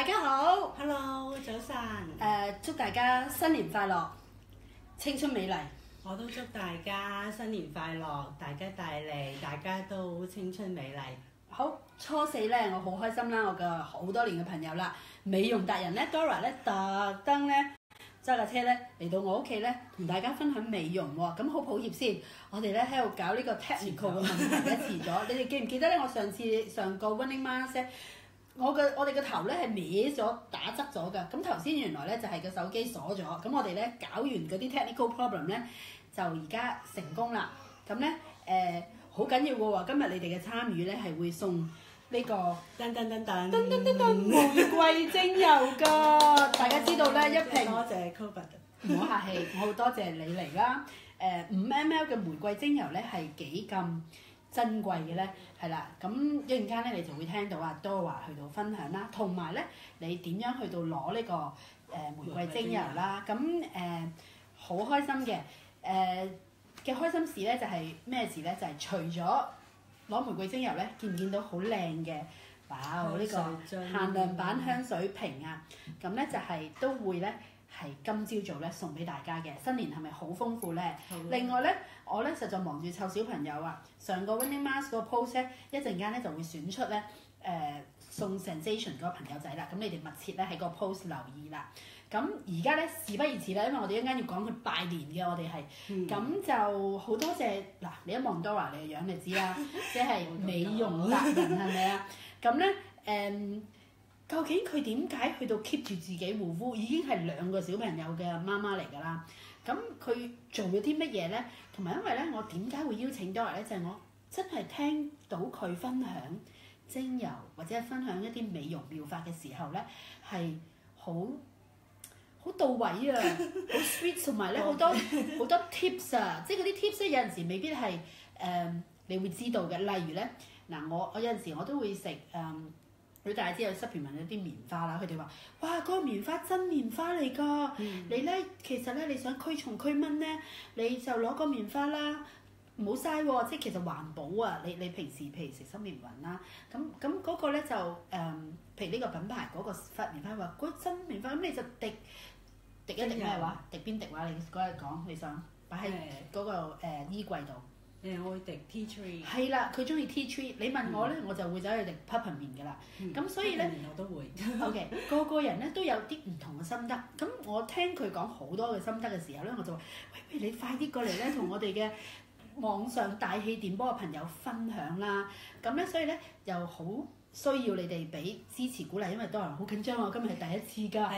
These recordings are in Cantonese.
大家好 ，Hello，早晨。祝大家新年快樂，青春美麗。我都祝大家新年快樂，大吉大利，大家都青春美麗。好，初四咧，我好開心啦！我嘅好多年嘅朋友啦，美容達人咧 Dora 咧特登咧揸架車咧嚟到我屋企咧，同大家分享美容喎。咁好抱歉先，我哋咧喺度搞呢個 technical 嘅問題咧遲咗。你哋記唔記得咧？我上個 Running Mask 咧，我哋嘅頭咧係歪咗打側咗㗎。咁頭先原來咧就係個手機鎖咗。咁我哋咧搞完嗰啲 technical problem 咧，就而家成功啦。咁咧好緊要嘅喎，今日你哋嘅參與咧係會送呢個玫瑰精油㗎。大家知道咧一瓶，多謝 Covid，唔好客氣，我好多謝你嚟啦。5ml 嘅玫瑰精油咧係幾咁珍貴嘅咧，係啦。咁一陣間咧你就會聽到阿 Dora 去到分享啦，同埋咧你點樣去到攞呢個玫瑰精油啦。咁好開心嘅嘅開心事咧就係咩事咧？就係除咗攞玫瑰精油咧，見唔見到好靚嘅？哇！呢個限量版香水瓶啊，咁咧就係都會咧係今朝早咧送俾大家嘅。新年係咪好豐富咧？另外咧，我咧實在忙住湊小朋友啊。上個 Winning Mask 個 post 咧，一陣間咧就會選出咧送 Sensation 嗰個朋友仔啦。咁你哋密切咧喺個 post 留意啦。咁而家咧事不宜遲啦，因為我哋一陣間要講佢拜年嘅，我哋係咁就好多謝嗱，你一望 Dora 你嘅樣你知啦，即係美容達人係咪啊？咁咧究竟佢點解去到 keep 住自己護膚？已經係2個小朋友嘅媽媽嚟㗎啦。咁佢做咗啲乜嘢咧？同埋因為咧，我點解會邀請 Dora 咧？就係我真係聽到佢分享精油或者係分享一啲美容妙法嘅時候咧，係好到位啊，好 sweet， 同埋咧好多 tips 啊，即係嗰啲 tips 咧有陣時未必係你會知道嘅。例如咧嗱，我有陣時我都會食佢大家知有 supplement 有啲棉花啦，佢哋話：哇，嗰個棉花真棉花嚟㗎！你咧其實咧你想驅蟲驅蚊咧，你就攞個棉花啦，唔好嘥喎，即係其實環保啊！你平時譬如食濕棉雲啦，咁嗰個咧就譬如呢個品牌嗰個棉花話嗰真棉花，咁你就滴一滴咩話？滴邊滴話？你嗰日講你想擺喺嗰個衣櫃度。我會滴 tea tree。係啦，佢中意 tea tree。你問我咧，我就會走去滴 peppermint 㗎啦。咁所以咧，我都會。OK，個人咧都有啲唔同嘅心得。咁我聽佢講好多嘅心得嘅時候咧，我就話：喂，不如你快啲過嚟咧，同我哋嘅網上大氣電波嘅朋友分享啦。咁咧，所以咧又好需要你哋俾支持鼓勵，因為多人好緊張啊！今日係第一次㗎，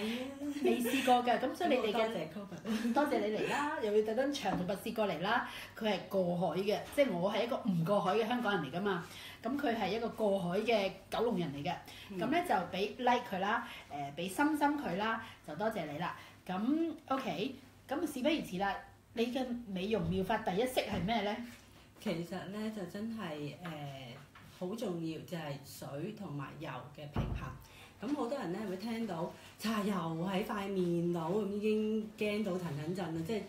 未試過㗎，咁所以你哋嘅多謝你嚟啦，又要特登長途跋涉過嚟啦。佢係過海嘅，即係我係一個唔過海嘅香港人嚟㗎嘛。咁佢係一個過海嘅九龍人嚟嘅。咁咧就俾 like 佢啦，俾心心佢啦，就多謝你啦。咁 OK，咁事不宜遲啦。你嘅美容妙法第一式係咩咧？其實咧就真係好重要，就係水同埋油嘅平衡。咁好多人咧會聽到搽油喺塊面度，咁已經驚到騰震啦，即係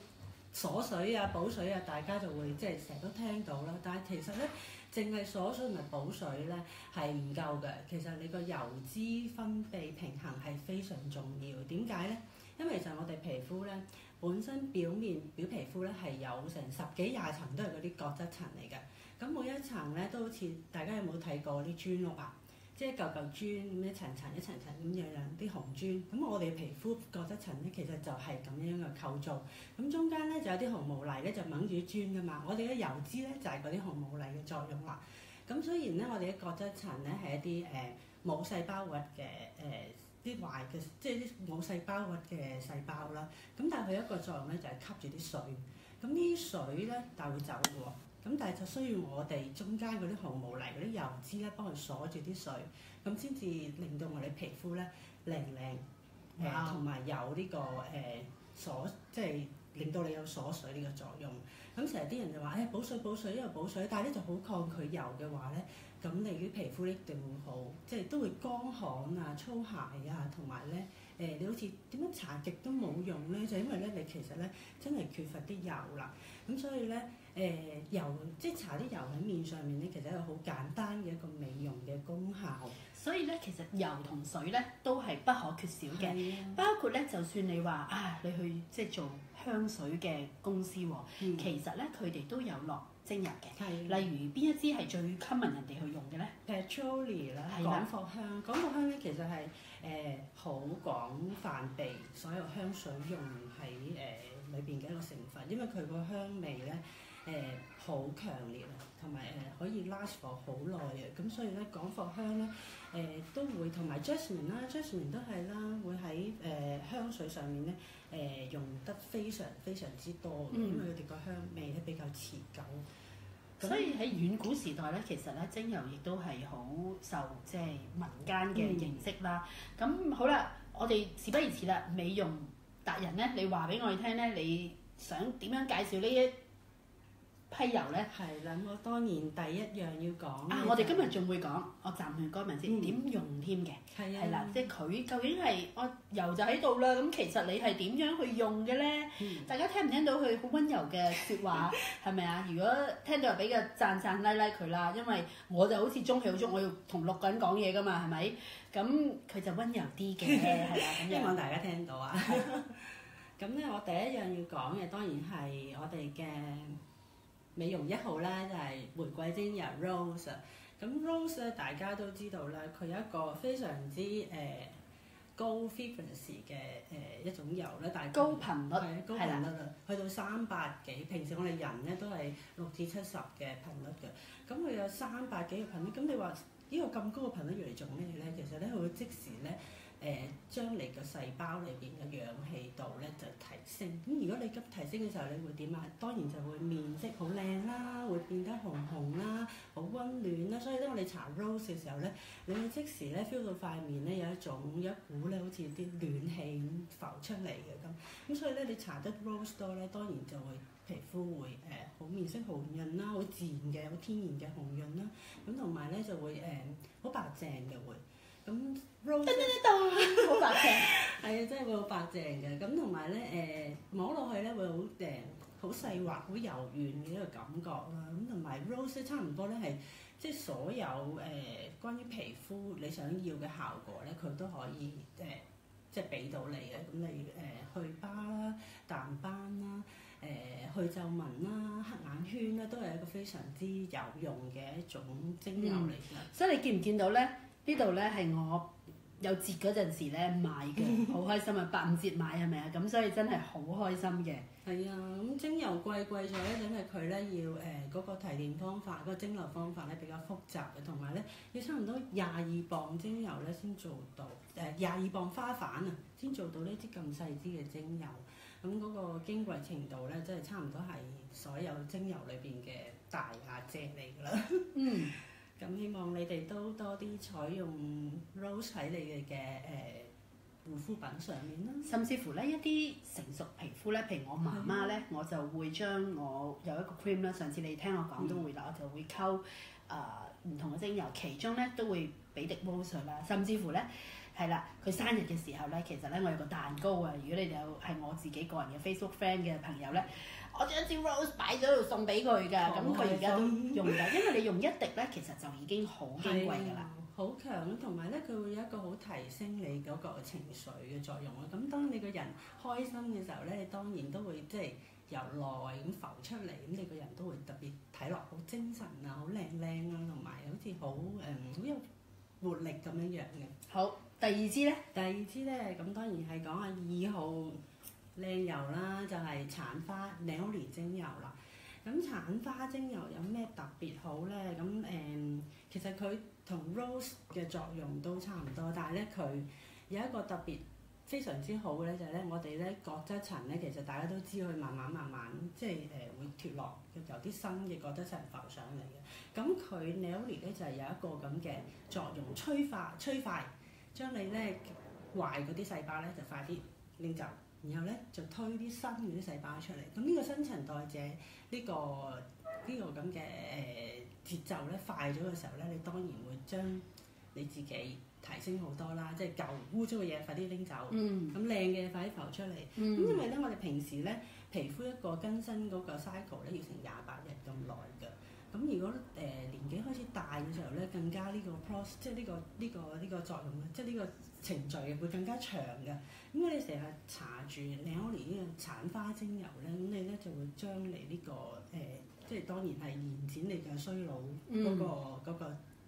鎖水啊、補水啊，大家就會即係成日都聽到啦。但係其實咧，淨係鎖水同埋補水咧係唔夠嘅。其實你個油脂分泌平衡係非常重要。點解咧？因為其實我哋皮膚咧本身表皮膚咧係有成10幾20層都係嗰啲角質層嚟嘅。咁每一層咧都好似大家有冇睇過啲磚屋啊？即係一嚿嚿磚咁一層層咁樣啲紅磚。咁我哋皮膚角質層咧其實就係咁樣嘅構造。咁中間咧就有啲紅毛泥咧就掹住啲磚噶嘛。我哋嘅油脂咧就係嗰啲紅毛泥嘅作用啦。咁雖然咧我哋嘅角質層咧係一啲冇細胞核嘅啲壞嘅，即係啲冇細胞核嘅細胞啦。咁但係佢一個作用咧就係吸住啲水。咁呢啲水咧但係會走嘅喎。咁但係就需要我哋中間嗰啲紅毛泥嗰啲油脂咧，幫佢鎖住啲水，咁先至令到我哋皮膚咧靚同埋有呢個鎖，即係令到你有鎖水呢個作用。咁成日啲人就話補水，因為補水，但係咧就好抗拒油嘅話咧，咁你啲皮膚一定會好，即係都會乾旱啊、粗鞋啊，同埋咧你好似點樣搽極都冇用咧，就因為咧你其實咧真係缺乏啲油啦。咁所以咧油，即係搽啲油喺面上面咧，其實係一個好簡單嘅一個美容嘅功效。所以咧，其實油同水咧都係不可缺少嘅，係啊，包括咧，就算你話啊，你去即係做香水嘅公司喎，其實咧佢哋都有落精油嘅。係例如邊一支係最 common 人哋去用嘅咧？ Patchouli 啦，係啦廣藿香，廣藿香咧其實係好廣泛地所有香水用喺裏邊嘅一個成分，因為佢個香味咧好強烈啊，同埋可以 last for 好耐嘅，咁所以咧廣藿香咧都會同埋 Jasmine 啦，Jasmine 都係啦，會喺香水上面咧用得非常非常之多嘅，因為佢哋個香味咧比較持久。所以喺遠古時代咧，其實咧精油亦都係好受即係民間嘅認識啦。咁、好啦，我哋事不宜遲啦，美容達人咧，你話俾我哋聽咧，你想點樣介紹呢一批油咧？係啦，我當然第一樣要講啊，我哋今日仲會講，我暫去講埋先，點用添嘅？係係啦，即係佢究竟係我油就喺度啦，咁其實你係點樣去用嘅咧？大家聽唔聽到佢好温柔嘅説話係咪啊？如果聽到就俾個讚佢啦，因為我就好似中氣好足，我要同6個人講嘢噶嘛，係咪？咁佢就温柔啲嘅，係啦，咁樣。希望大家聽到啊！咁咧，我第一樣要講嘅當然係我哋嘅美容1號啦，就係玫瑰精油 Rose。咁 Rose 咧，大家都知道啦，佢有一個非常之高 frequency 嘅一種油咧，但係高頻率係高頻率啊，去到300幾。平時我哋人咧都係6至70嘅頻率嘅，咁佢有300幾嘅頻率。咁你話呢個咁高嘅頻率要嚟做咩咧？其實咧，佢會即時咧將你個細胞裏邊嘅氧氣度咧就提升。咁如果你急提升嘅時候，你會點啊？當然就會面色好靚啦，會變得紅紅啦，好温暖啦。所以咧，我哋搽 Rose 嘅時候咧，你會即時咧 feel 到塊面咧有一股咧好似啲暖氣咁浮出嚟嘅咁。咁所以咧，你搽得 Rose 多咧，當然就會皮膚會好面色紅潤啦，好自然嘅好天然嘅紅潤啦。咁同埋咧就會好白淨嘅會。咁 Rose 好白淨，係啊，真係會好白淨嘅。咁同埋咧摸落去咧會好細滑、好柔軟嘅一個感覺啦。咁同埋 Rose 差唔多咧係即係所有關於皮膚你想要嘅效果咧，佢都可以即係俾到你嘅。咁你去疤啦、淡斑啦、去皺紋啦、黑眼圈咧，都係一個非常之有用嘅一種精油嚟嘅。所以你見唔見到咧？呢度咧係我有節嗰陣時咧買嘅，好開心啊！8、5折買係咪啊？咁所以真係好開心嘅。係啊，咁精油貴咗咧，因為佢咧要嗰個提煉方法、嗰個蒸餾方法咧比較複雜嘅，同埋咧要差唔多22磅精油咧先做到22磅花瓣啊，先做到呢啲咁細支嘅精油。咁嗰個矜貴程度咧，真係差唔多係所有精油裏邊嘅大雅姐嚟㗎啦。咁希望你哋都多啲採用 Rose 喺你哋嘅護膚品上面啦。甚至乎咧一啲成熟皮膚咧，譬如我媽媽咧，我就會將我有一個 cream 啦。上次你聽我講都會啦，我就會溝唔同嘅精油，其中咧都會俾滴 Rose 啦。甚至乎咧係啦，佢生日嘅時候咧，其實咧我有個蛋糕啊。如果你哋有係我自己個人嘅 Facebook friend 嘅朋友咧，我將支 Rose 擺咗喺度送俾佢㗎。咁佢而家都用緊，因為你用一滴咧，其實就已經好矜貴㗎啦。好強，同埋咧佢會有一個好提升你嗰個情緒嘅作用啊！咁當你個人開心嘅時候咧，你當然都會即係由內咁浮出嚟，咁你個人都會特別睇落好精神啊，好靚靚啊，同埋好似好有活力咁樣樣嘅。好，第二支咧？第二支咧，咁當然係講下2號靚油啦，就係橙花 Neroli 精油啦。咁橙花精油有咩特別好咧？咁其實佢同 Rose 嘅作用都差唔多，但係咧佢有一個特別非常之好嘅咧，就係咧我哋咧角質層咧，其實大家都知佢慢慢即係會脫落，有啲新嘅角質層浮上嚟嘅。咁佢 Neroli 咧就係有一個咁嘅作用，催快，將你咧壞嗰啲細胞咧就快啲拎走。然後咧就推啲新嗰啲細胞出嚟，咁呢個新陳代謝呢個咁嘅節奏咧快咗嘅時候咧，你當然會將你自己提升好多啦，即係舊污糟嘅嘢快啲拎走，嗯咁靚嘅嘢快啲浮出嚟。咁、嗯因為咧，我哋平時咧皮膚一個更新嗰個 cycle 咧要成28日咁耐㗎。咁如果年紀開始大嘅時候咧，更加呢個 process 即係呢個作用咧，即係呢個程序會更加長嘅。咁你成日搽住 Leonie 呢個橙花精油咧，咁你咧就會將你呢個即係當然係延展你嘅衰老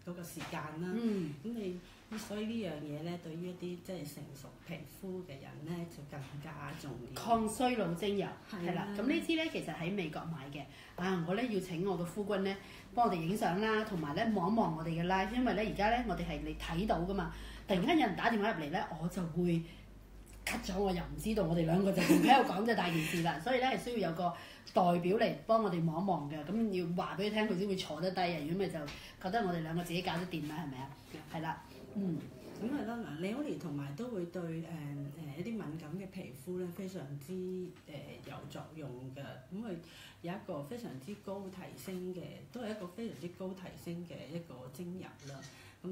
嗰個時間啦。嗯咁你所以呢樣嘢咧，對於一啲即係成熟皮膚嘅人咧，就更加重要。抗衰老精油係啦，係啊咁呢支咧其實喺美國買嘅。我咧要請我嘅夫君咧幫我哋影相啦，同埋咧望一望我哋嘅 live，因為咧而家咧我哋係你睇到噶嘛。突然間有人打電話入嚟咧，我就會 cut 咗，我又唔知道，我哋兩個就仲喺度講就大件事啦。所以咧係需要有個代表嚟幫我哋望一望嘅，咁要話俾佢聽，佢先會坐得低啊。如果咪就覺得我哋兩個自己搞得掂啦，係咪啊？係啦，咁係啦，嗱，Leonie 同埋都會對一啲敏感嘅皮膚咧非常之有作用嘅。咁佢有一個非常之高提升嘅，都係一個非常之高提升嘅一個精油啦。咁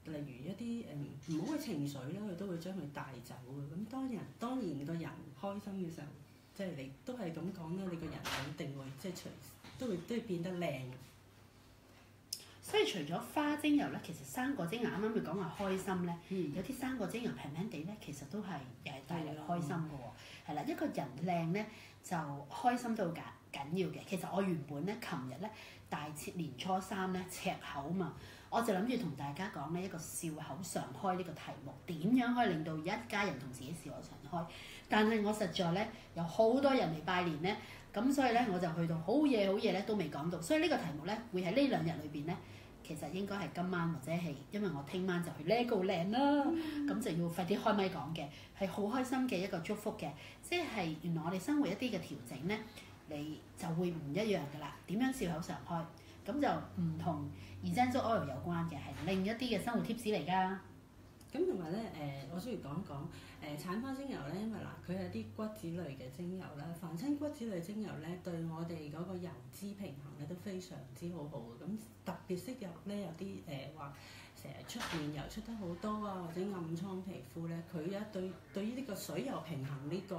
例如一啲唔好嘅情緒咧，佢都會將佢帶走嘅。咁當然個人開心嘅時候，即係你都係咁講啦，你個人肯定會即係都會變得靚。所以除咗花精油咧，其實生果精油啱啱佢講話開心咧，有啲生果精油平平地咧，其實都係又係帶嚟開心嘅喎。係啦，一個人靚咧就開心都好緊要嘅。其實我原本咧，琴日咧年初三咧赤口嘛，我就諗住同大家講呢一個笑口常開呢個題目，點樣可以令到一家人同自己笑口常開？但係我實在咧有好多人嚟拜年咧，咁所以咧我就去到好夜咧都未講到，所以呢個題目咧會喺呢2日裏邊咧。其實應該係今晚或者係，因為我聽晚就去 Lego Land 啦，咁就要快啲開咪講嘅，係好開心嘅一個祝福嘅，即係原來我哋生活一啲嘅調整咧，你就會唔一樣噶啦。點樣笑口常開，咁就唔同 essential oil 有關嘅，係另一啲嘅生活 tips 嚟㗎。咁同埋咧，我需要講一講橙花精油咧，因為嗱佢係啲骨子類嘅精油啦，凡親骨子類精油咧，對我哋嗰個油脂平衡咧都非常之好嘅。咁特別適合咧有啲話成日出面油出得好多啊，或者暗瘡皮膚咧，佢對於呢個水油平衡呢個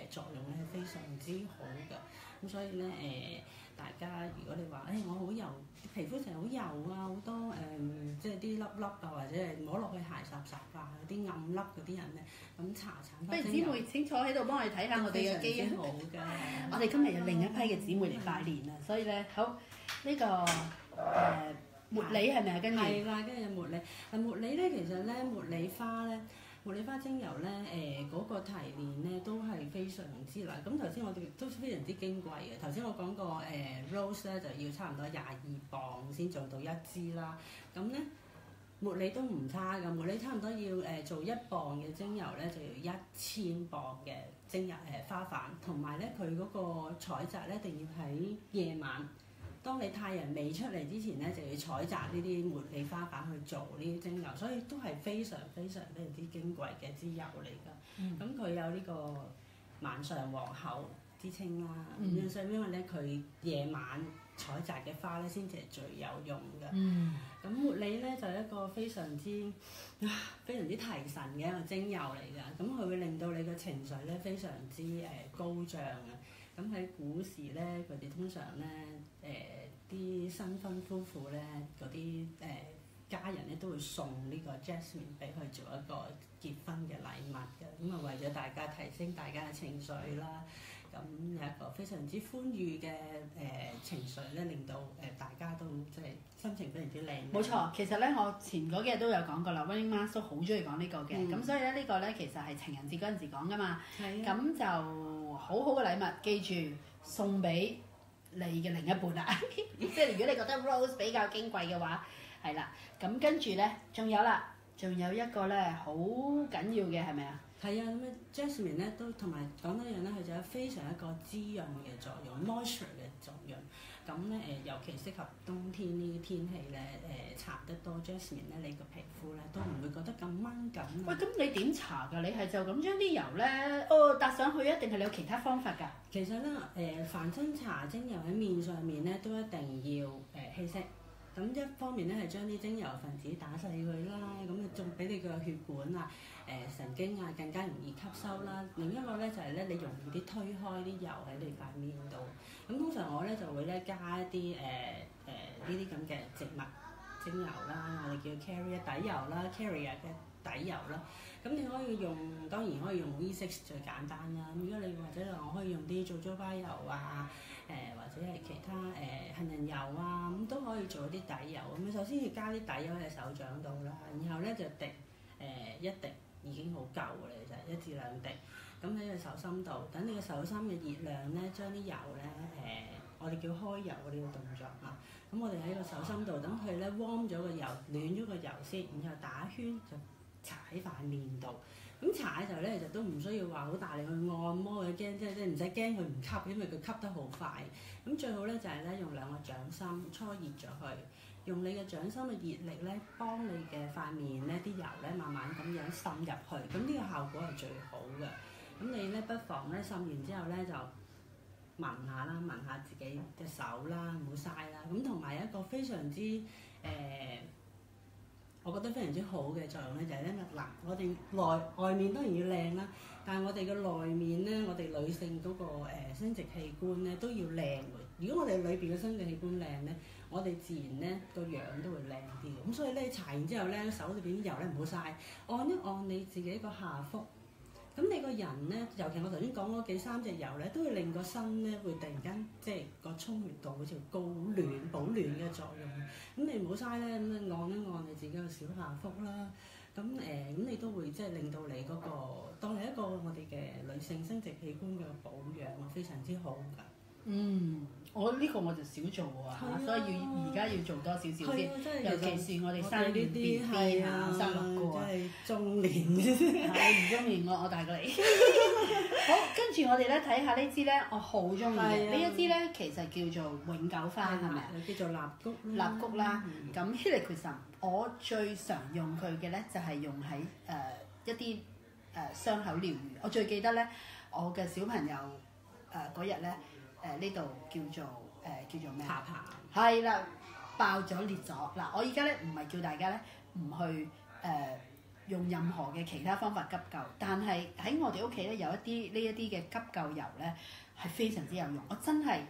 作用咧非常之好嘅。咁所以咧大家如果你話我好油，皮膚成日好油啊，好多即係啲粒粒啊，或者係摸落去鞋雜雜啊，有啲暗粒嗰啲人咧，咁搽橙花精油。不如姊妹請坐喺度幫我哋睇下我哋嘅基因。好㗎。我哋今日有另一批嘅姊妹嚟拜年啦，所以咧好呢個茉莉係咪啊？跟住係啦，跟住有茉莉。茉莉咧，其實咧茉莉花精油咧，嗰個提煉咧都係非常之嗱。咁頭先我哋都非常之矜貴嘅。頭先我講過Rose 咧就要差唔多22磅先做到一支啦。咁咧茉莉都唔差㗎，茉莉差唔多要做1磅嘅精油咧，就要1000磅嘅精油花瓣，同埋咧佢嗰個採摘咧一定要喺夜晚。當你太陽未出嚟之前咧，就要採摘呢啲茉莉花瓣去做呢啲精油，所以都係非常之矜貴嘅支油嚟㗎。咁佢有呢個晚上皇后之稱啦。咁所以因為咧佢夜晚採摘嘅花咧先至係最有用嘅。咁茉莉咧就係一個非常之提神嘅一個精油嚟㗎。咁佢會令到你嘅情緒咧非常之高漲啊！咁喺古時咧，佢哋通常咧，啲新婚夫婦咧，嗰啲家人咧都會送呢個 Jasmine 俾佢做一個結婚嘅禮物嘅。咁啊，為咗大家提升大家嘅情緒啦，咁有一個非常之歡愉嘅情緒咧，令到大家都即係心情非常之靚。冇錯，其實咧我前嗰幾日都有講過啦 Running Mask 都好中意講呢個嘅，咁所以咧呢個咧其實係情人節嗰陣時講噶嘛，咁就好好嘅禮物，記住送俾你嘅另一半啦。即係如果你覺得 Rose 比較矜貴嘅話，係啦，咁跟住咧仲有一個咧好緊要嘅係咪啊？係啊，咁啊 Jasmine 咧都同埋講多一樣咧，佢就有非常一個滋潤嘅作用 moisture 嘅作用。咁咧尤其適合冬天呢啲天氣咧，搽得多 Jasmine 咧，你個皮膚咧都唔會覺得咁掹緊。喂，咁你點搽㗎？你係就咁將啲油咧，搭上去啊？定係你有其他方法㗎？其實咧，凡親搽精油喺面上面咧，都一定要稀釋。咁一方面咧係將啲精油分子打細佢啦，咁啊仲俾你個血管啊、神經啊更加容易吸收啦。另一個咧就係咧你容易啲推開啲油喺你塊面度。咁通常我咧就會咧加一啲呢啲咁嘅植物精油啦，我哋叫 carrier 底油啦 ，carrier 嘅底油啦。咁你可以用，當然可以用 V6 最簡單啦。咁如果你或者我可以用啲做咗巴油啊，或者係其他杏仁油啊，咁都可以做一啲底油。咁首先要加啲底油喺手掌度啦，然後咧就滴一滴已經好夠嘅啦，其實1至2滴。咁喺個手心度，等你個手心嘅熱量咧，將啲油咧我哋叫開油嘅呢個動作啊。咁我哋喺個手心度，等佢咧 warm 咗個油，暖咗個油先，然後打圈就搽喺塊面度。咁搽嘅時候咧，其實都唔需要話好大力去按摩嘅，驚即係唔使驚佢唔吸，因為佢吸得好快。咁最好咧就係咧用2個掌心搓熱咗佢，用你嘅掌心嘅熱力咧，幫你嘅塊面咧啲油咧慢慢咁樣滲入去。咁呢個效果係最好嘅。咁你咧不妨咧滲完之後咧就聞下啦，聞下自己隻手啦，唔好嘥啦。咁同埋一個非常之我覺得非常之好嘅作用咧，就係咧嗱，我哋外面當然要靚啦，但係我哋嘅內面咧，我哋女性嗰個生殖器官咧都要靚嘅。如果我哋裏邊嘅生殖器官靚咧，我哋自然咧個樣都會靚啲嘅。咁所以咧搽完之後咧，手裏邊啲油咧唔好嘥，按一按你自己個下腹。咁你個人咧，尤其我頭先講嗰3隻油咧，都會令個身咧會突然間即係個充血度好似高暖保暖嘅作用。咁你唔好嘥咧，咁你按一按你自己個小下腹啦。咁咁你都會即係令到你嗰個當係一個我哋嘅女性生殖器官嘅保養啊，非常之好㗎。我呢個我就少做喎，所以而家要做多少少先，尤其是我哋生呢啲係啊，生6個啊，即係中年係唔中年我大過你。好，跟住我哋咧睇下呢支咧，我好中意嘅呢一支咧，其實叫做永久花係咪啊？叫做蠟菊蠟菊啦。咁 Helichrysum 我最常用佢嘅咧，就係用喺一啲傷口療癒。我最記得咧，我嘅小朋友嗰日咧。呢度叫做咩？下巴係啦，爆咗裂咗嗱！我而家咧唔係叫大家咧唔去用任何嘅其他方法急救，但係喺我哋屋企咧有一啲嘅急救油咧係非常之有用，我真係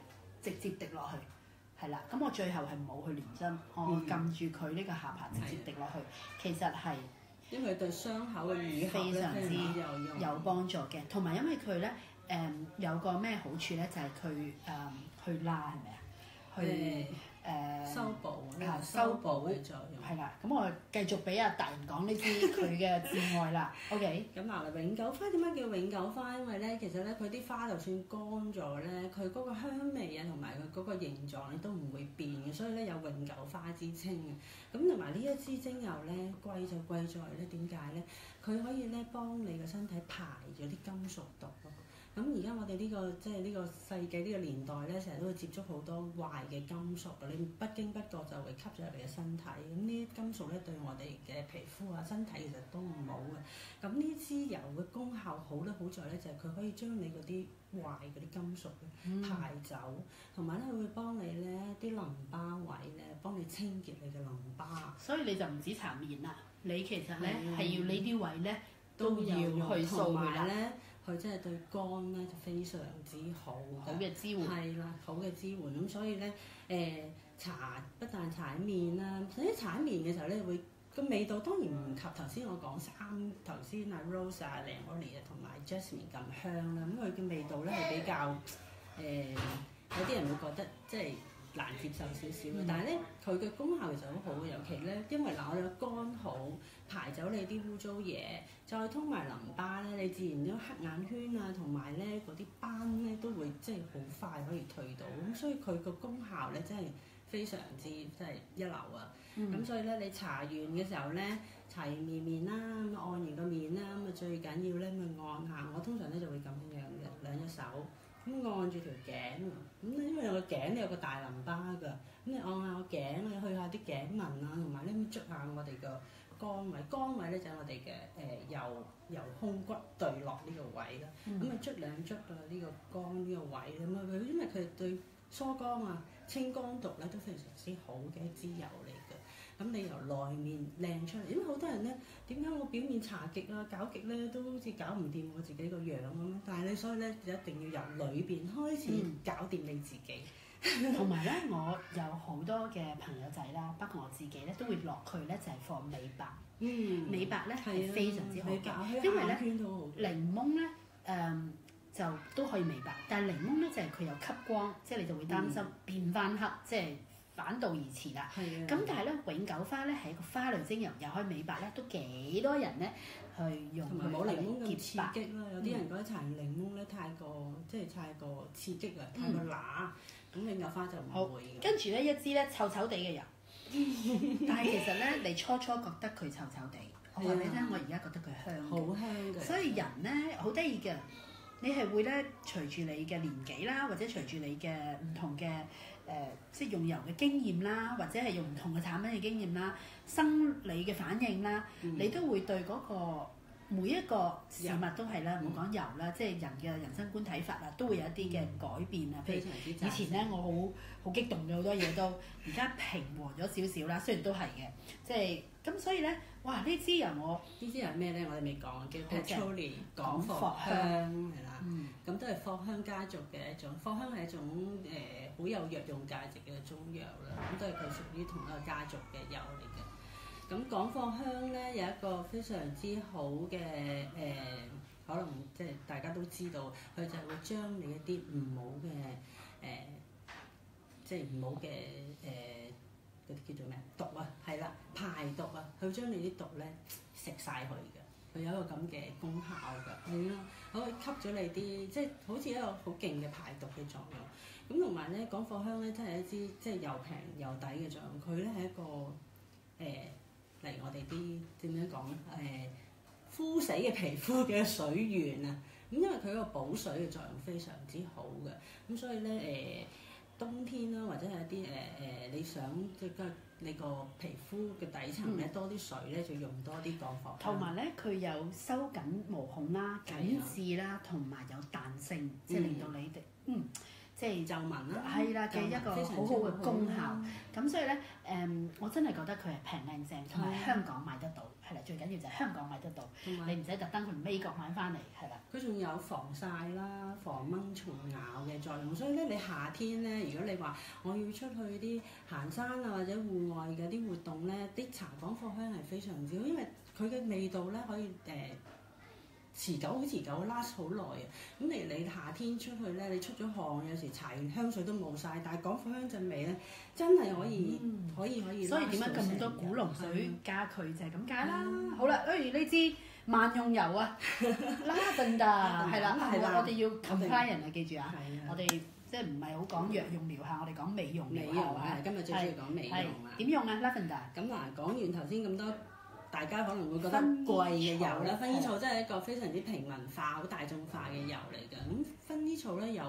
直接滴落去，係啦。咁我最後係冇去連針，我撳住佢呢個下巴直接滴落去，其實係因為對傷口嘅愈合非常之有幫助嘅，同埋因為佢咧。有個咩好處咧？就係佢去拉係咪啊？去修補修補嘅作用。係啦，咁我繼續俾阿大人講呢啲佢嘅至愛啦。OK。咁嗱，永久花點解叫永久花？因為咧，其實咧佢啲花就算乾咗咧，佢嗰個香味啊同埋佢嗰個形狀咧都唔會變嘅，所以咧有永久花之稱嘅。咁同埋呢一支精油咧貴就貴在咧點解咧？佢可以咧幫你個身體排咗啲金屬毒咯。咁而家我哋呢個即係呢個世紀呢個年代咧，成日都會接觸好多壞嘅金屬啊！你不經不覺就會吸咗入你嘅身體。咁呢啲金屬咧對我哋嘅皮膚啊、身體其實都唔好嘅。咁呢支油嘅功效好咧，好在咧就係佢可以將你嗰啲壞嗰啲金屬咧排走，同埋咧佢會幫你咧啲淋巴位咧幫你清潔你嘅淋巴。所以你就唔止搽面啦，你其實咧係要呢啲位咧都要去掃佢啦。佢真係對肝咧就非常之好嘅支援，係啦，好嘅支援。咁所以咧搽不但搽喺面啦，甚至搽喺面嘅時候咧會個味道當然唔及頭先我講頭先啊 Rose 啊、Neroli 啊同埋 Jasmine 咁香啦。咁佢嘅味道咧係比較有啲人會覺得即係難接受少少嘅，但係咧佢嘅功效其實好好嘅，尤其咧因為我哋個肝好排走你啲污糟嘢，再通埋淋巴咧，你自然啲黑眼圈啊同埋咧嗰啲斑咧都會即係好快可以退到，咁所以佢個功效咧真係非常之即係一流啊！咁所以咧你搽完嘅時候咧，搽完面啦，咁按完個面啦，咁啊最緊要咧咁按下，我通常咧就會咁樣嘅兩隻手。咁按住條頸，咁因為個頸咧有個大淋巴㗎，咁你按下個頸，你去下啲頸紋啊，同埋咧捽下我哋個肝位，肝位咧就係我哋嘅由胸骨對落呢個位啦，咁啊捽兩捽啊呢個肝呢個位咁啊佢，因為佢對疏肝啊、清肝毒咧都非常之好嘅一支油嚟嘅。咁你由內面靚出嚟，因為好多人咧點解我表面搽極啊、搞極咧都好似搞唔掂我自己個樣咁，但係你所以咧就一定要由裏邊開始搞掂你自己。同埋咧，我有好多嘅朋友仔啦，包括我自己咧，都會落去咧就係放美白。美白咧係非常之好嘅，因為咧檸檬咧就都可以美白，但係檸檬咧就係佢有吸光，即係你就會擔心變翻黑，即係反道而馳啦。咁但係咧永久花咧係一個花類精油，又可以美白咧，都幾多人咧去用佢嚟冇檸檬咁刺潔激啦。有啲人覺得搽檸檬咧太過刺激啊，太過乸，咁永久花就唔會嘅。跟住咧一支咧臭臭地嘅油，但係其實咧你初初覺得佢臭臭地，我話俾你聽，我而家覺得佢香，好香嘅。所以人咧好得意嘅。你係會咧隨住你嘅年紀啦，或者隨住你嘅唔同嘅即係用油嘅經驗啦，或者係用唔同嘅產品嘅經驗啦，生理嘅反應啦，你都會對嗰個每一個事物都係啦，唔好講油啦，即係人嘅人生觀睇法啊，都會有一啲嘅改變啊。譬如以前咧，我好激動嘅好多嘢都，而家平和咗少少啦，雖然都係嘅，即係咁所以咧，哇！呢支油呢支油咩咧？我哋未講，叫 Patchouli 廣藿香係啦，咁都係藿香家族嘅一種。藿香係一種好有藥用價值嘅中藥啦，咁都係佢屬於同一個家族嘅油嚟嘅。咁廣藿香咧有一個非常之好嘅可能即係大家都知道，佢就係會將你一啲唔好嘅即係唔好嘅嗰啲叫做咩毒啊，係啦，排毒啊，佢將你啲毒咧食晒佢嘅，佢有一個咁嘅功效㗎，係咯，可以吸咗你啲即係好似一個好勁嘅排毒嘅作用。咁同埋咧廣藿香咧真係一支即係又平又抵嘅作用，佢咧係一個例如我哋啲點樣講咧枯死嘅皮膚嘅水源啊，咁因為佢個補水嘅作用非常之好嘅，咁所以咧冬天啦，或者係一啲你想即係你個皮膚嘅底層咧多啲水咧，就用多啲廣藿香。同埋咧，佢有收緊毛孔啦、緊緻啦，同埋有彈性，即係令到你哋即係皺紋啦，係啦嘅一個好好嘅功效。咁所以咧我真係覺得佢係平靚正，同埋香港買得到，係啦，最緊要就係香港買得到，你唔使特登去美國買翻嚟，係啦。佢仲有防曬啦、防蚊蟲咬嘅作用，所以咧你夏天咧，如果你話我要出去啲行山啊或者戶外嘅啲活動咧，啲搽廣藿香係非常之好，因為佢嘅味道咧可以持久，last 好耐啊！咁你夏天出去咧，你出咗汗，有時搽完香水都冇晒，但係廣藿香陣味咧，真係可以。所以點解咁多古龍水加佢就係咁解啦。好啦，不如呢支萬用油啊，Lavender 係啦，我哋要 compliant 啊，記住啊，我哋即係唔係好講藥用療效，我哋講美容療效啊。今日最中意講美容啦。點用啊 Lavender？咁嗱，講完頭先咁多。大家可能會覺得貴嘅油啦，薰衣草真係一個非常之平民化、好大眾化嘅油嚟㗎。咁薰衣草咧有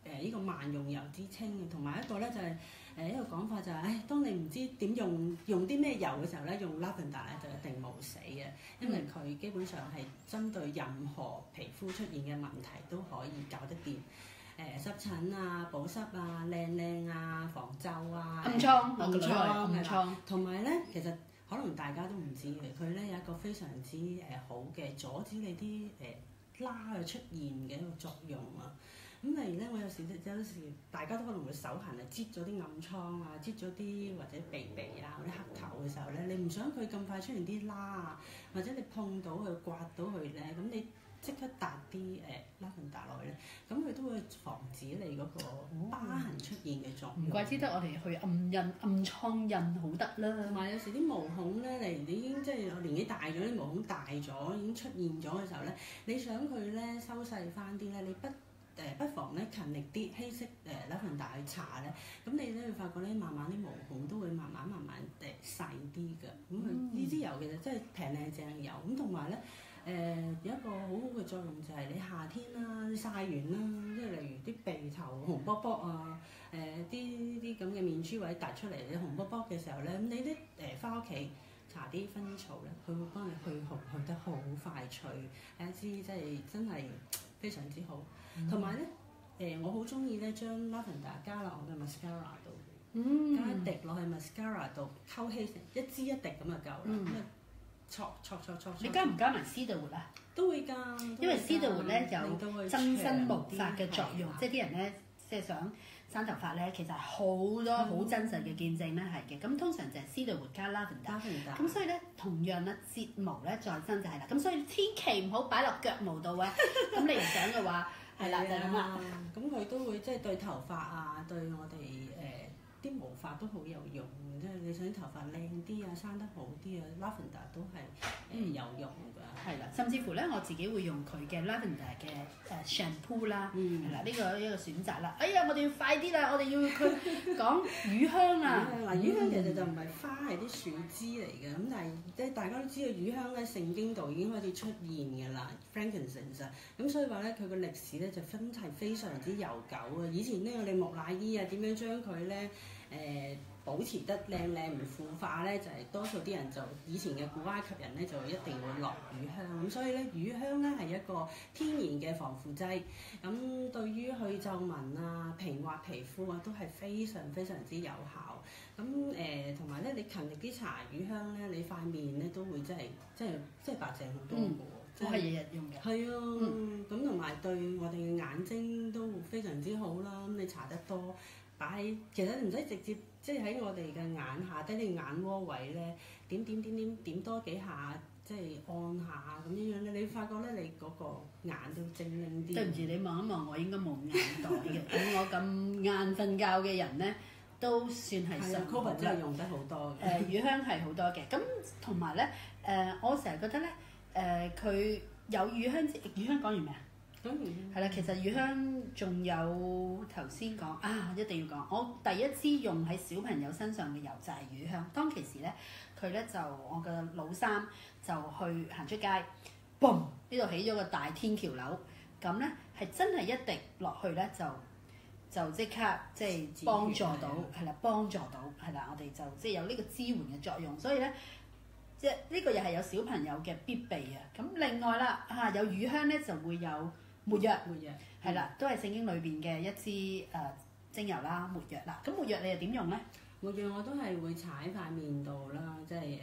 呢個萬用油之稱嘅，同埋一個咧就係一個講法就係，當你唔知點用啲咩油嘅時候咧，用 Lavender 咧就一定冇死嘅，因為佢基本上係針對任何皮膚出現嘅問題都可以搞得掂。濕疹啊、保濕啊、靚啊、防皺啊、暗瘡，同埋咧其實。可能大家都唔知嘅，佢咧有一個非常之好嘅阻止你啲疤嘅出現嘅一個作用啊。咁例如咧，我有時大家都可能會手痕啊，擠咗啲暗瘡啊，擠咗啲或者鼻啊嗰啲黑頭嘅時候咧，你唔想佢咁快出現啲疤啊，或者你碰到佢、刮到佢咧，咁你即刻搭啲Lavender落去咧，咁佢都會防止你嗰個疤痕出現嘅作用。唔怪之得我哋去暗瘡印好得啦。同埋有時啲毛孔咧，你已經即係年紀大咗，啲毛孔大咗，已經出現咗嘅時候咧，你想佢咧收細翻啲咧，你不妨咧勤力啲稀釋Lavender去搽咧，咁你咧會發覺咧，慢慢啲毛孔都會慢慢細啲嘅。咁佢呢支油其實真係平靚正嘅油，咁同埋咧。有一個好好嘅作用就係你夏天啦，你曬完啦，即係例如啲鼻頭紅卜卜啊，啲咁嘅面珠位突出嚟，你紅卜卜嘅時候咧，咁你啲翻屋企搽啲薰衣草咧，佢會幫你去紅去得好快脆，係一支真係非常之好。同埋咧我好中意咧將 lavender 加落我嘅 mascara 度，加一嗯，滴落去 mascara 度溝稀成一支一滴咁就夠啦。咁啊搓。你加唔加埋 cedarwood 啊？都會㗎，因為 cedarwood 咧有增生毛髮嘅作用，即係啲人咧即係想生頭髮咧，其實係好多好真實嘅見證咧係嘅。咁通常就係 cedarwood 加 lavender。咁所以咧，同樣啦，睫毛咧再生就係啦。咁所以千祈唔好擺落腳毛度啊！咁你唔想嘅話，係啦就係咁啦。咁佢都會即係對頭髮啊，對我哋啲毛髮都好有用。即係你想啲頭髮靚啲啊，生得好啲啊，lavender 都係有用㗎。係啦，甚至乎咧，我自己會用佢嘅 lavender 嘅shampoo 啦，係啦，呢個一個選擇啦。哎呀，我哋要快啲啦，我哋要佢講乳香啊。嗱，乳香其實就唔係花，係啲樹枝嚟嘅。咁但係即係大家都知道乳香咧，聖經度已經開始出現㗎啦 ，frankincense 啊。咁所以話咧，佢個歷史咧就真係非常之悠久啊。以前咧，我哋木乃伊啊，點樣將佢咧保持得靚唔腐化咧，就係多數啲人就以前嘅古埃及人咧就一定會落乳香，咁所以咧乳香咧係一個天然嘅防腐劑，咁對於去皺紋啊、平滑皮膚啊都係非常之有效。咁同埋咧，你勤力啲搽乳香咧，你塊面咧都會真係白淨好多嘅喎。我係日日用嘅。係啊，咁同埋對我哋嘅眼睛都非常之好啦。咁你搽得多，其實唔使直接即係喺我哋嘅眼下低啲眼窩位咧，點多幾下，即係按下咁樣咧，你發覺咧你嗰個眼都精靈啲。對唔住，你望一望我應該冇眼袋嘅，咁我咁晏瞓覺嘅人咧，都算係上好啦。真係用得好多嘅。乳香係好多嘅，咁同埋咧我成日覺得咧佢有乳香講完未啊？係啦，其實乳香仲有頭先講啊，一定要講。我第一支用喺小朋友身上嘅油就係乳香。當其時咧，佢咧就我嘅老三就去行出街，嘣！呢度起咗個大天橋樓，咁咧係真係一滴落去咧就即刻即係幫助到，係啦，幫助到係啦，我哋就即係有呢個支援嘅作用。所以咧，即係呢個又係有小朋友嘅必備啊。咁另外啦，有乳香咧就會有沒藥，係啦，都係聖經裏邊嘅一支精油啦，沒藥啦。咁沒藥你又點用咧？沒藥我都係會搽喺塊面度啦，即係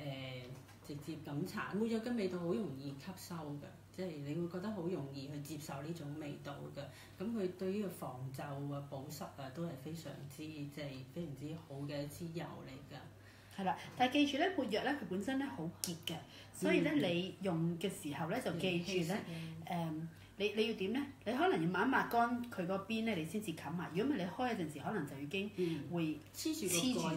直接咁搽。沒藥嘅味道好容易吸收㗎，即係你會覺得好容易去接受呢種味道㗎。咁佢對於個防皺啊、保濕啊都係非常之好嘅一支油嚟㗎。係啦，但係記住咧，沒藥咧佢本身咧好結嘅，所以咧你用嘅時候咧就記住咧你要點咧？你可能要抹一抹乾佢嗰邊咧，你先至冚埋。如果唔係你開嗰陣時，可能就已經會黐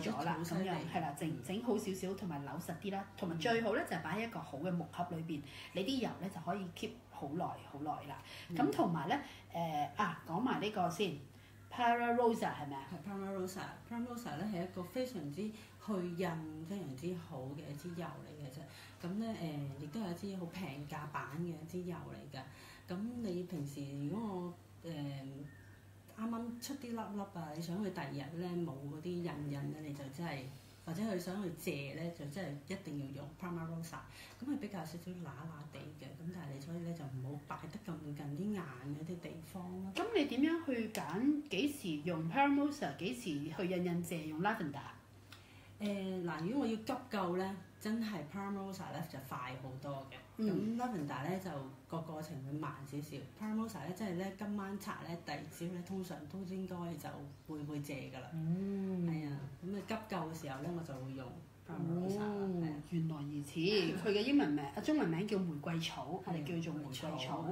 住咗啦。咁樣係啦，整好少少，同埋扭實啲啦。同埋最好咧就係擺喺一個好嘅木盒裏邊，你啲油咧就可以 keep 好耐啦。咁同埋咧講埋呢個先 ，Para Rosa 係咪啊？係 Para Rosa 咧係一個非常之去印非常之好嘅一支油嚟嘅啫。咁咧亦都係一支好平價版嘅一支油嚟㗎。咁你平時如果我啱啱出啲粒粒啊，你想去第二日咧冇嗰啲印咧，你就真係或者佢想去借咧，就真係一定要用 Para Rosa。咁係比較少少乸乸地嘅，咁但係你所以咧就唔好擺得咁近啲眼嗰啲地方咯。咁你點樣去揀幾時用 Para Rosa， 幾時去印借用 Lavender？如果我要急救咧，真係 Para Rosa 咧就快好多嘅。咁 Lavender 咧就個過程會慢少少。Para Rosa 咧即係咧今晚搽咧，第二朝咧通常都應該就會借㗎啦。係啊，咁啊急救嘅時候咧，我就會用 Para Rosa。原來如此，佢嘅英文名中文名叫玫瑰草，我哋叫做玫瑰草。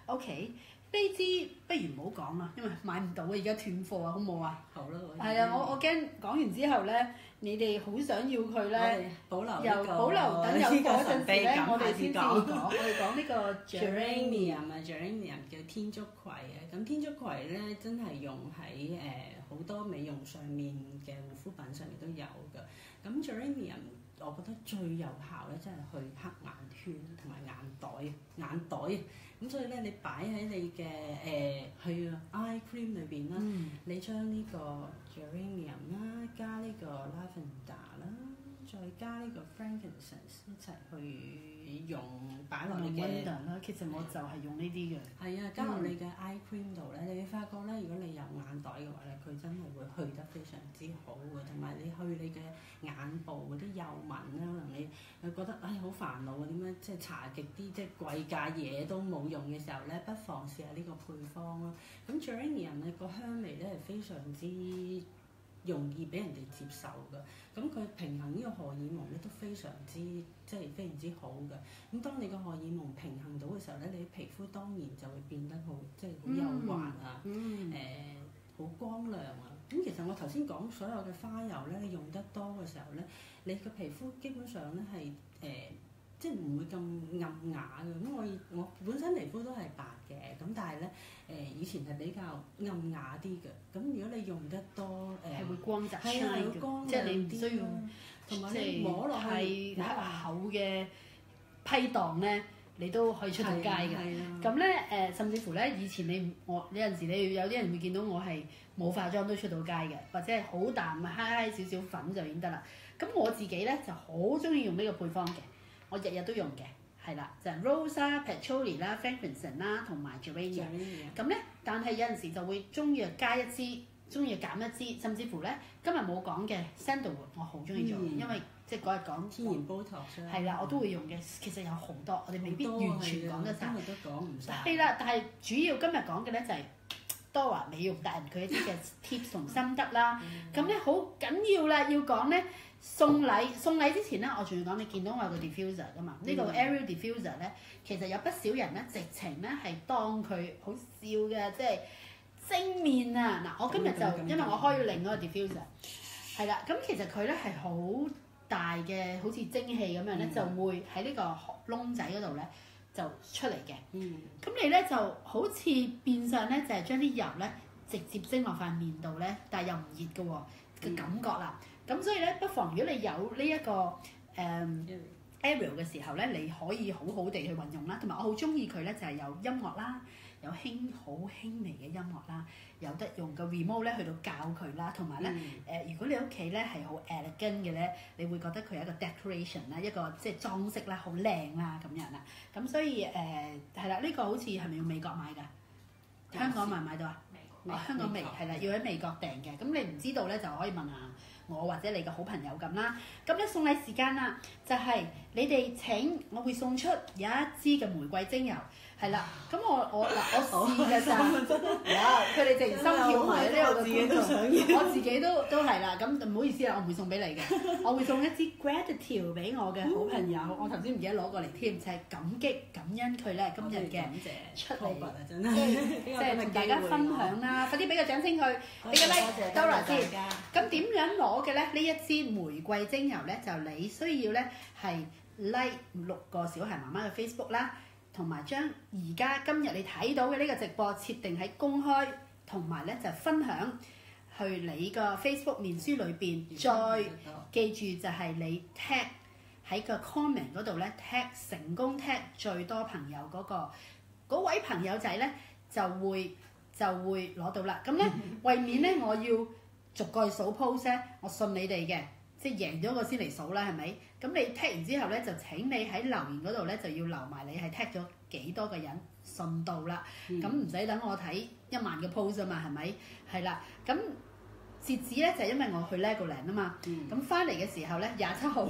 OK。呢支不如唔好講啦，因為買唔到啊，而家斷貨啊，好冇啊？好啦，係啊，我驚講完之後咧，你哋好想要佢咧，保留等有貨嗰陣時咧，我哋先至講。我哋講呢個 Geranium 叫天竺葵啊。咁天竺葵咧真係用喺好多美容上面嘅護膚品上面都有㗎。咁 Geranium 我覺得最有效咧，真係去黑眼圈同埋眼袋啊。咁所以咧，你擺喺你嘅eye cream 裏邊啦，你將呢個 Geranium 啦，加呢個 Lavender 啦，再加呢個 Frankincense 一齊去用擺落你嘅。啦，其實我就係用呢啲嘅。係啊，加落你嘅 eye cream 度咧，你會發覺咧，如果你有眼袋嘅話咧，佢真係會去得非常之好嘅，同埋你去你嘅眼部嗰啲幼紋咧，可能你覺得唉好煩惱啊，點解即係搽極啲即係貴價嘢都冇用嘅時候咧，不妨試下呢個配方咯。咁 Geranium 咧個香味咧係非常之容易俾人哋接受㗎，咁佢平衡呢個荷爾蒙咧都非常之即係非常之好㗎。咁當你個荷爾蒙平衡到嘅時候咧，你皮膚當然就會變得好即係好幼滑啊，好光亮啊。咁其實我頭先講所有嘅花油咧，你用得多嘅時候咧，你個皮膚基本上咧係即係唔會咁暗啞嘅。咁我本身皮膚都係白嘅，咁但係咧以前係比較暗啞啲嘅。咁如果你用得多係會光澤係啊，會光即係你唔需要同埋你摸落去厚嘅批檔咧，你都可以出到街嘅。咁咧甚至乎咧，以前有陣時你有啲人會見到我係冇化妝都出到街嘅，或者係好淡揩少少粉就已經得啦。咁我自己咧就好中意用呢個配方嘅，我日日都用嘅，係啦，就係 Rose 啦、Patchouli 啦、Frankincense 啦同埋 Geranium。咁咧，但係有陣時就會中意加一支，中意減一支，甚至乎咧今日冇講嘅 Sandalwood 我好中意做，因為即係嗰日講天然 Botox 係啦，我都會用嘅。其實有好多，我哋未必完全講得晒。今日都講唔晒。係啦，但係主要今日講嘅咧就係 Dora 美容達人佢一啲嘅 tips 同心得啦。咁咧好緊要啦，要講咧送禮之前咧，我仲要講你見到我有個 diffuser 噶嘛？呢個 Ariel diffuser 咧，其實有不少人咧直情咧係當佢好笑嘅，即係正面啊！嗱，我今日就因為我開咗另一個 diffuser， 係啦，咁其實佢咧係好大嘅，好似蒸汽咁樣咧，就會喺呢個窿仔嗰度咧就出嚟嘅。咁你咧就好似變相咧就係將啲油咧直接蒸落塊面度咧，但係又唔熱嘅喎嘅感覺啦。咁所以咧，不妨如果你有呢一個Ariel 嘅時候咧，你可以好好地去運用啦。同埋我好中意佢咧，就係有音樂啦，有好輕微嘅音樂啦，有得用個 remote 咧去到教佢啦。同埋咧如果你屋企咧係好 elegant 嘅咧，你會覺得佢係一個 decoration 啦，一個即係裝飾啦，好靚啦咁樣啦。咁所以係啦，呢個好似係咪要美國買㗎？香港買唔買到啊？香港未係啦，要喺美國訂嘅。咁你唔知道咧，就可以問下我或者你嘅好朋友咁啦。咁咧送禮時間啦，就係你哋請，我會送出有一支嘅玫瑰精油，係啦。咁我試㗎咋，哇！佢哋直情心跳埋呢個嘅觀眾，我自己都係啦。咁唔好意思啦，我唔會送俾你嘅，我會送一支 Gratitude 俾我嘅好朋友。我頭先唔記得攞過嚟添，就係感恩佢咧今日嘅出嚟啊，真係即係同大家分享啦。快啲俾個掌聲佢，俾個 like Dora 先。咁點樣攞嘅咧？呢一支玫瑰精油咧，就你需要咧係 like 6個小孩媽媽嘅 Facebook 啦，同埋將而家今日你睇到嘅呢個直播設定喺公開，同埋咧就分享去你個 Facebook 面書裏邊，再記住就係你 tag 喺個 comment 嗰度咧 tag 成功 tag 最多朋友嗰位朋友仔咧就會攞到啦。咁咧為免咧我要逐個數 post 咧，我信你哋嘅，即係贏咗個先嚟數啦，係咪？咁你 tag 完之後咧，就請你喺留言嗰度咧就要留埋你係 tag 咗幾多個人順道啦。咁唔使等我睇1萬個 post 啊嘛，係咪？係啦，咁截止咧就係因為我去 Legoland 啊嘛。咁翻嚟嘅時候咧27號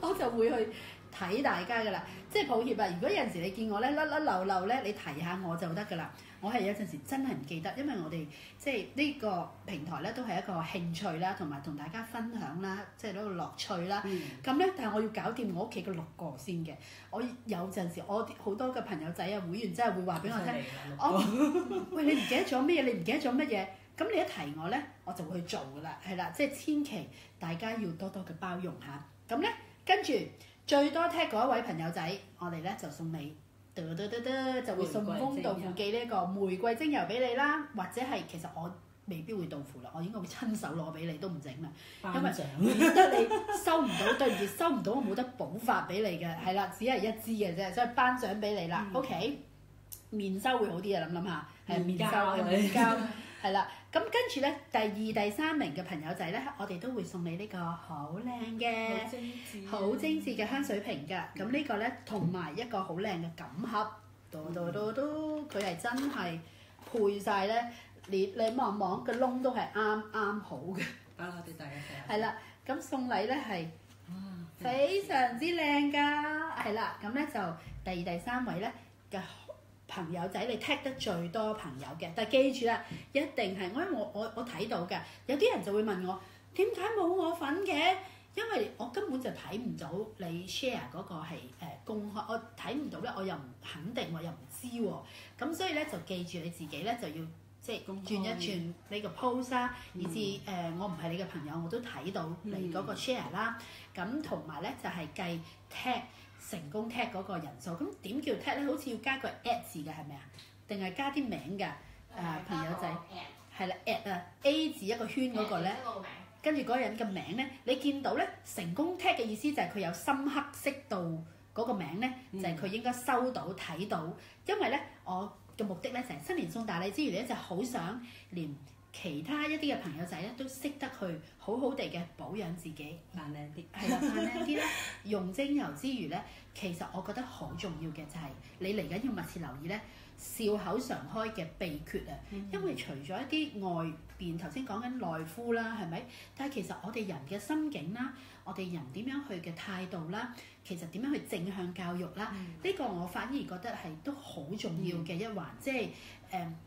我就會去睇大家噶啦。即係抱歉啊，如果有陣時你見我咧甩甩漏漏咧，你提下我就得噶啦。我係有陣時真係唔記得，因為我哋即係呢個平台咧都係一個興趣啦，同埋同大家分享啦，即係一個樂趣啦。咁咧，但係我要搞掂我屋企嘅6個先嘅。我有陣時我好多嘅朋友仔啊、會員真係會話俾我聽，喂，你唔記得咗乜嘢？你唔記得咗乜嘢？咁你一提我咧，我就會去做噶啦，係啦，即係千祈大家要多多嘅包容下。咁咧，跟住最多聽嗰一位朋友仔，我哋咧就送你。就會送豐豆腐記呢個玫瑰精油俾你啦，或者係其實我未必會豆腐啦，我應該會親手攞俾你都唔整啦，因為免得你收唔到，對唔住收唔到，我冇得補發俾你嘅，係啦，只係一支嘅啫，所以頒獎俾你啦。OK， 面收會好啲啊，諗下係面收係面膠，係啦。咁跟住咧，第二、第三名嘅朋友仔咧，我哋都會送你呢個好靚嘅、好精緻嘅香水瓶㗎。咁呢個咧，同埋一個好靚嘅錦盒，佢係真係配晒咧。你望望個窿都係啱啱好嘅。好啦，我哋大家睇下。係啦，咁送禮咧係非常之靚㗎。係啦，咁咧就第二、第三位咧嘅朋友仔，你 tag 得最多朋友嘅，但係記住啦，一定係我睇到嘅。有啲人就會問我點解冇我份嘅？因為我根本就睇唔到你 share 嗰個係公開，我睇唔到咧，我又唔肯定，我又唔知喎。咁所以咧就記住你自己咧就要即係轉一轉你個 post 啦，以至我唔係你嘅朋友，我都睇到你嗰個 share 啦。咁同埋咧就係計 tag。成功 tag 嗰個人數，咁點叫 tag 咧？好似要加個 at 字嘅係咪啊？定係加啲名㗎？朋友仔係啦 at 啊 A 字一個圈嗰個咧，跟住嗰個人嘅名咧，你見到咧成功 tag 嘅意思就係佢有深刻色度嗰個名咧，就係佢應該收到睇到，因為咧我嘅目的咧就係新年送大禮之餘咧，就好想連其他一啲嘅朋友仔咧都識得去好好地嘅保養自己，扮靚啲，係啦，扮靚啲啦。用精油之餘咧，其實我覺得好重要嘅就係你嚟緊要密切留意咧，笑口常開嘅秘訣啊。因為除咗一啲外邊頭先講緊內敷啦，係咪？但係其實我哋人嘅心境啦，我哋人點樣去嘅態度啦，其實點樣去正向教育啦，呢個我反而覺得係都好重要嘅一環，即係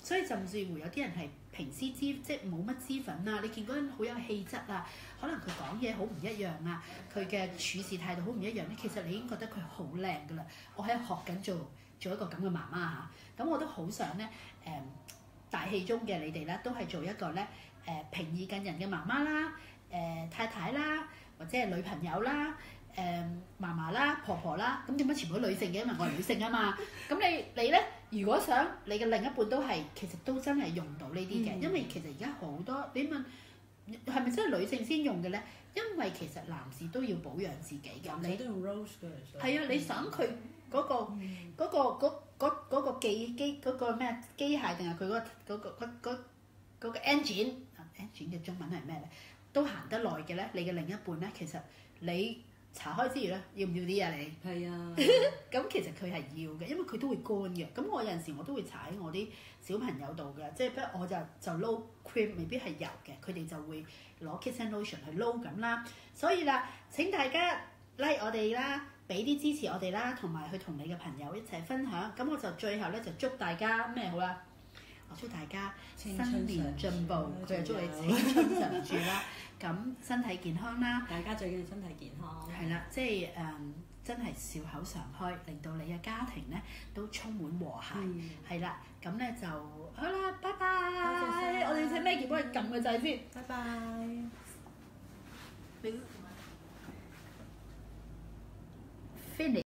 所以甚至乎有啲人係平時即係冇乜脂粉啊，你見嗰人好有氣質啊，可能佢講嘢好唔一樣啊，佢嘅處事態度好唔一樣咧，其實你已經覺得佢好靚㗎啦。我喺度學緊做一個咁嘅媽媽嚇，咁我都好想咧大氣中嘅你哋咧，都係做一個咧平易近人嘅媽媽啦，太太啦，或者係女朋友啦。嫲嫲啦、婆婆啦，咁點解全部都女性嘅？因為我係女性啊嘛。咁你咧，如果想你嘅另一半都係，其實都真係用到呢啲嘅，因為其實而家好多你問係咪真係女性先用嘅咧？因為其實男士都要保養自己嘅。你都用 rose 嘅。係啊，你想佢嗰個機嗰個咩機械定係佢嗰個 engine 嘅中文係咩咧？都行得耐嘅咧，你嘅另一半咧，其實你。搽開之餘咧，要唔要啲啊你？係啊。咁其實佢係要嘅，因為佢都會乾嘅。咁我有陣時我都會搽喺我啲小朋友度嘅，即係不過我就撈 cream，未必係油嘅，佢哋就會攞 kiss and lotion 去撈咁啦。所以啦，請大家 like 我哋啦，俾啲支持我哋啦，同埋去同你嘅朋友一齊分享。咁我就最後咧就祝大家咩好啦？我祝大家新年進步，佢又祝你青春常駐啦。咁身體健康啦，大家最緊要身體健康。係啦，即係真係笑口常開，令到你嘅家庭咧都充滿和諧。係啦，咁咧就好啦，拜拜。我哋請咩鍵幫佢撳個掣先。拜拜。Finish。